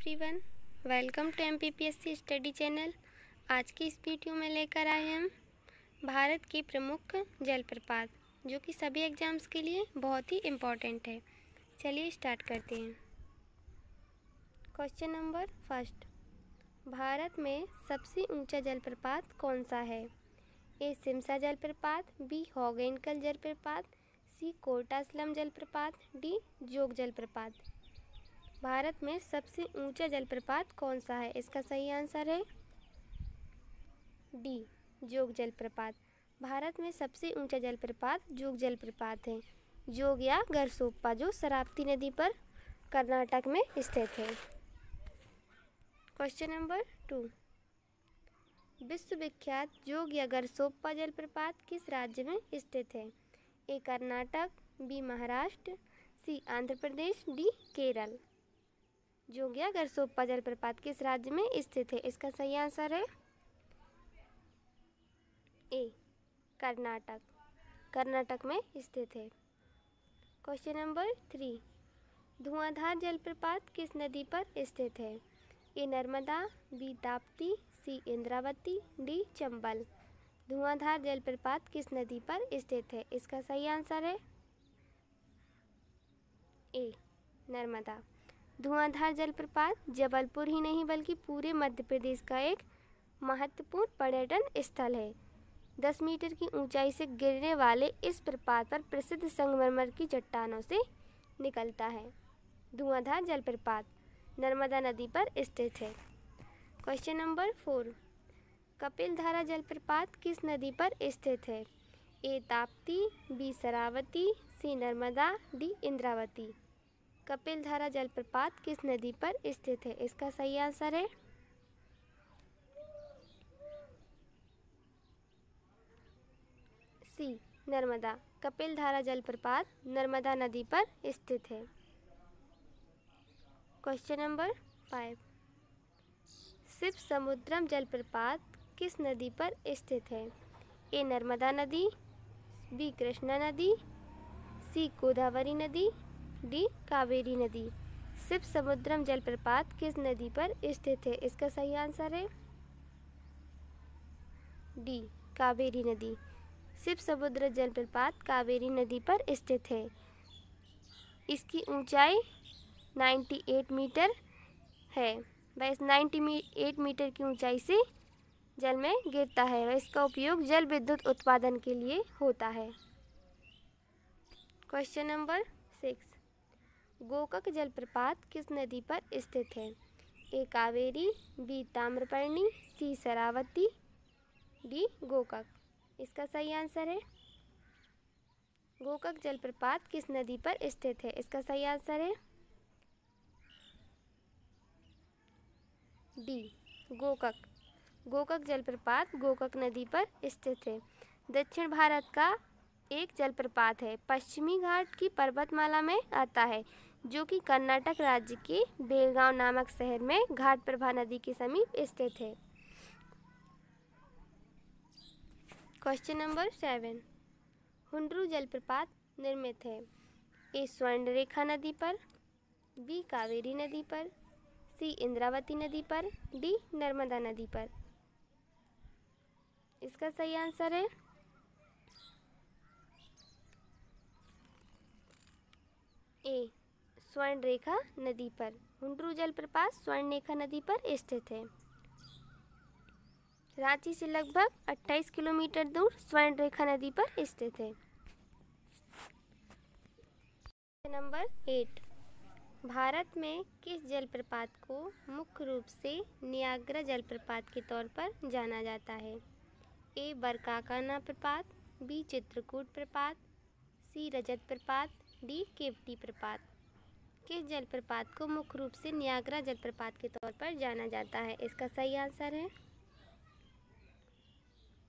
Everyone, welcome to MPPSC study channel. आज की इस वीडियो में लेकर आए हम भारत के प्रमुख जलप्रपात, जो कि सभी एग्जाम्स के लिए बहुत ही इम्पोर्टेंट है। चलिए स्टार्ट करते हैं। क्वेश्चन नंबर फर्स्ट, भारत में सबसे ऊंचा जलप्रपात कौन सा है? ए सिमसा जलप्रपात, बी हॉगेनकल जलप्रपात, सी कोटासलम जलप्रपात, डी जोग जलप्रपात। भारत में सबसे ऊंचा जलप्रपात कौन सा है? इसका सही आंसर है डी जोग जलप्रपात। भारत में सबसे ऊंचा जलप्रपात जोग जलप्रपात है। जोग या गरसोप्पा, जो शरावती नदी पर कर्नाटक में स्थित है। क्वेश्चन नंबर 2, विश्वविख्यात जोग या गरसोप्पा जलप्रपात किस राज्य में स्थित है? ए कर्नाटक, बी महाराष्ट्र, सी आंध्र प्रदेश, डी केरल। जोग या गरसोप्पा जलप्रपात किस राज्य में स्थित है? इसका सही आंसर है ए कर्नाटक। कर्नाटक में स्थित है। क्वेश्चन नंबर 3, धुआंधार जलप्रपात किस नदी पर स्थित है? ए नर्मदा, बी ताप्ती, सी इंद्रावती, डी चंबल। धुआंधार जलप्रपात किस नदी पर स्थित है? इसका सही आंसर है ए नर्मदा। धुआंधार जलप्रपात जबलपुर ही नहीं बल्कि पूरे मध्य प्रदेश का एक महत्वपूर्ण पर्यटन स्थल है। 10 मीटर की ऊंचाई से गिरने वाले इस प्रपात पर प्रसिद्ध संगमरमर की चट्टानों से निकलता है। धुआंधार जलप्रपात नर्मदा नदी पर स्थित है। क्वेश्चन नंबर 4, कपिलधारा जलप्रपात किस नदी पर स्थित है? ए ताप्ती, बी शरावती, सी नर्मदा, डी इंद्रावती। कपिलधारा जलप्रपात किस नदी पर स्थित है? इसका सही आंसर है सी नर्मदा। कपिलधारा जलप्रपात नर्मदा नदी पर स्थित है। क्वेश्चन नंबर 5, शिव समुद्रम जलप्रपात किस नदी पर स्थित है? ए नर्मदा नदी, बी कृष्णा नदी, सी गोदावरी नदी, डी कावेरी नदी। शिव समुद्रम जलप्रपात किस नदी पर स्थित है? इसका सही आंसर है डी कावेरी नदी। शिव समुद्र जलप्रपात कावेरी नदी पर स्थित है। इसकी ऊंचाई 98 मीटर है। वह इस 98 मीटर की ऊंचाई से जल में गिरता है। वह इसका उपयोग जल विद्युत उत्पादन के लिए होता है। क्वेश्चन नंबर 6, गोकक जलप्रपात किस नदी पर स्थित है? ए कावेरी, बी ताम्रपर्णी, सी शरावती, डी गोकक। इसका सही आंसर है गोकक जलप्रपात किस नदी पर स्थित है? इसका सही आंसर है डी गोकक। गोकक जलप्रपात गोकक नदी पर स्थित है। दक्षिण भारत का एक जलप्रपात है। पश्चिमी घाट की पर्वतमाला में आता है, जो कि कर्नाटक राज्य के बेलगांव नामक शहर में घाटप्रभा नदी के समीप स्थित है। क्वेश्चन नंबर 7, हुंड्रू जलप्रपात निर्मित है? ए स्वर्णरेखा नदी पर, बी कावेरी नदी पर, सी इंद्रावती नदी पर, डी नर्मदा नदी पर। इसका सही आंसर है ए स्वर्णरेखा नदी पर। हुंड्रू जलप्रपात स्वर्णरेखा नदी पर स्थित है। रांची से लगभग 28 किलोमीटर दूर स्वर्णरेखा नदी पर स्थित है। नंबर 8, भारत में किस जलप्रपात को मुख्य रूप से नियाग्रा जलप्रपात के तौर पर जाना जाता है? ए बरकाकाना प्रपात, बी चित्रकूट प्रपात, सी रजत प्रपात, डी केवटी प्रपात। किस जलप्रपात को मुख्य रूप से नियाग्रा जलप्रपात के तौर पर जाना जाता है? इसका सही आंसर है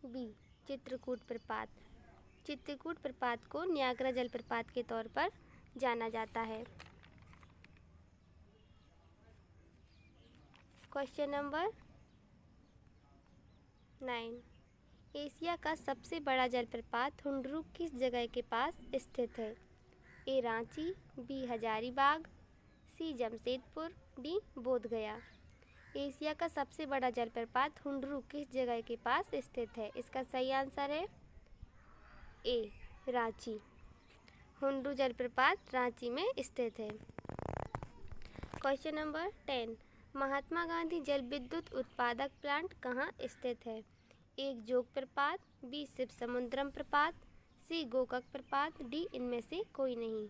बी चित्रकूट प्रपात। चित्रकूट प्रपात को नियाग्रा जलप्रपात के तौर पर जाना जाता है। क्वेश्चन नंबर 9, एशिया का सबसे बड़ा जलप्रपात हुंड्रू किस जगह के पास स्थित है? ए रांची, बी हजारीबाग, सी जमशेदपुर, डी बोधगया। एशिया का सबसे बड़ा जलप्रपात हुंडरू किस जगह के पास स्थित है? इसका सही आंसर है ए रांची। हुंडरू जलप्रपात रांची में स्थित है। क्वेश्चन नंबर 10, महात्मा गांधी जल विद्युत उत्पादक प्लांट कहाँ स्थित है? एक जोग प्रपात, बी शिव समुद्रम प्रपात, सी गोकक प्रपात, डी इनमें से कोई नहीं।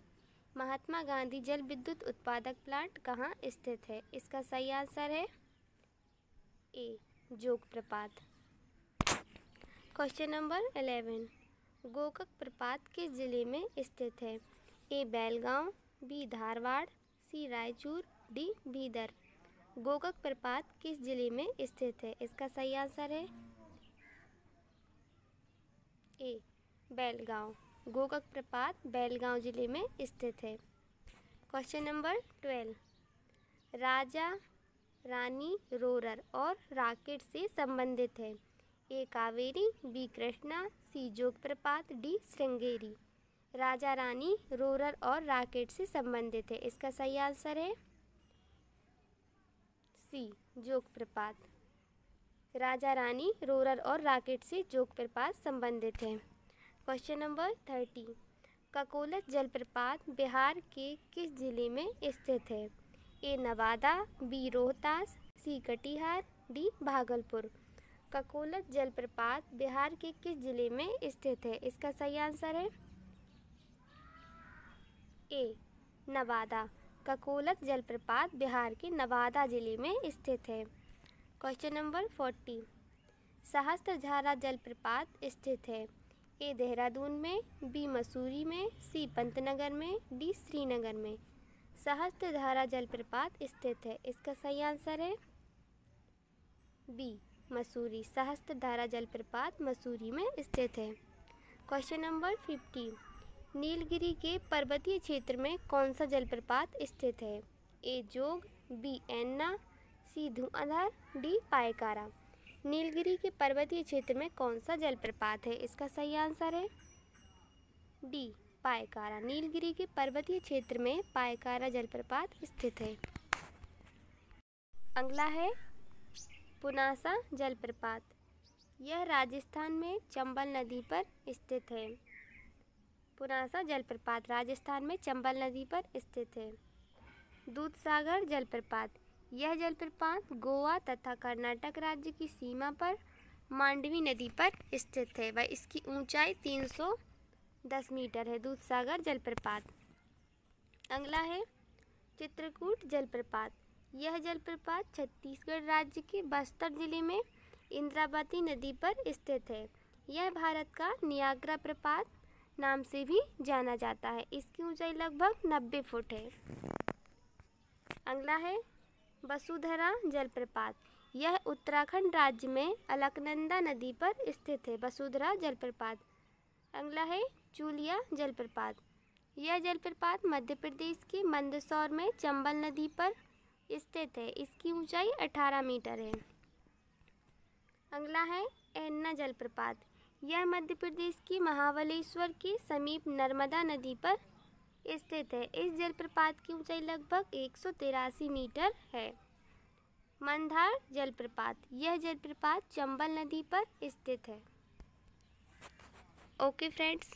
महात्मा गांधी जल विद्युत उत्पादक प्लांट कहाँ स्थित है? इसका सही आंसर है ए जोग प्रपात। क्वेश्चन नंबर 11, गोकक प्रपात किस जिले में स्थित है? ए बेलगांव, बी धारवाड़, सी रायचूर, डी बीदर। गोकक प्रपात किस जिले में स्थित है? इसका सही आंसर है ए बेलगांव। गोकक प्रपात बेलगांव जिले में स्थित है। Question number 12, Raja Rani Rohrer और राकेट से संबंधित है? ए कावेरी, बी कृष्णा, सी जोग प्रपात, डी श्रृंगेरी। राजा रानी रोरर और राकेट से संबंधित है। इसका सही आंसर है सी जोग प्रपात। राजा रानी रोरर और राकेट से जोग प्रपात संबंधित है। क्वेश्चन नंबर 30, ककोलत जलप्रपात बिहार के किस जिले में स्थित है? ए नवादा, बी रोहतास, सी कटिहार, डी भागलपुर। ककोलत जलप्रपात बिहार के किस जिले में स्थित है? इसका सही आंसर है ए नवादा। ककोलत जलप्रपात बिहार के नवादा जिले में स्थित है। क्वेश्चन नंबर 40, सहस्त्रधारा जलप्रपात स्थित है? ए देहरादून में, बी मसूरी में, सी पंतनगर में, डी श्रीनगर में। सहस्त्रधारा जलप्रपात स्थित है। इसका सही आंसर है बी मसूरी। सहस्त्रधारा जलप्रपात मसूरी में स्थित है। क्वेश्चन नंबर 50, नीलगिरी के पर्वतीय क्षेत्र में कौन सा जलप्रपात स्थित है? ए जोग, बी एन्ना, सी धुआंधार, डी पायकारा। नीलगिरी के पर्वतीय क्षेत्र में कौन सा जलप्रपात है? इसका सही आंसर है डी पायकारा। नीलगिरी के पर्वतीय क्षेत्र में पायकारा जलप्रपात स्थित है। अगला है पुनासा जलप्रपात। यह राजस्थान में चंबल नदी पर स्थित है। पुनासा जलप्रपात राजस्थान में चंबल नदी पर स्थित है। दूधसागर जलप्रपात, यह जलप्रपात गोवा तथा कर्नाटक राज्य की सीमा पर मांडवी नदी पर स्थित है व इसकी ऊंचाई 310 मीटर है। दूधसागर जलप्रपात। अगला है चित्रकूट जलप्रपात। यह जलप्रपात छत्तीसगढ़ राज्य के बस्तर जिले में इंद्रावती नदी पर स्थित है। यह भारत का नियाग्रा प्रपात नाम से भी जाना जाता है। इसकी ऊंचाई लगभग 90 फुट है। अगला है वसुधरा जलप्रपात। यह उत्तराखंड राज्य में अलकनंदा नदी पर स्थित है। वसुधरा जलप्रपात। अगला है चूलिया जलप्रपात। यह जलप्रपात मध्य प्रदेश के मंदसौर में चंबल नदी पर स्थित है। इसकी ऊंचाई 18 मीटर है। अगला है एन्ना जलप्रपात। यह मध्य प्रदेश की महाबलेश्वर के समीप नर्मदा नदी पर स्थित है। इस जलप्रपात की ऊंचाई लगभग 183 मीटर है। मंदार जलप्रपात। यह जलप्रपात चंबल नदी पर स्थित है। Okay friends,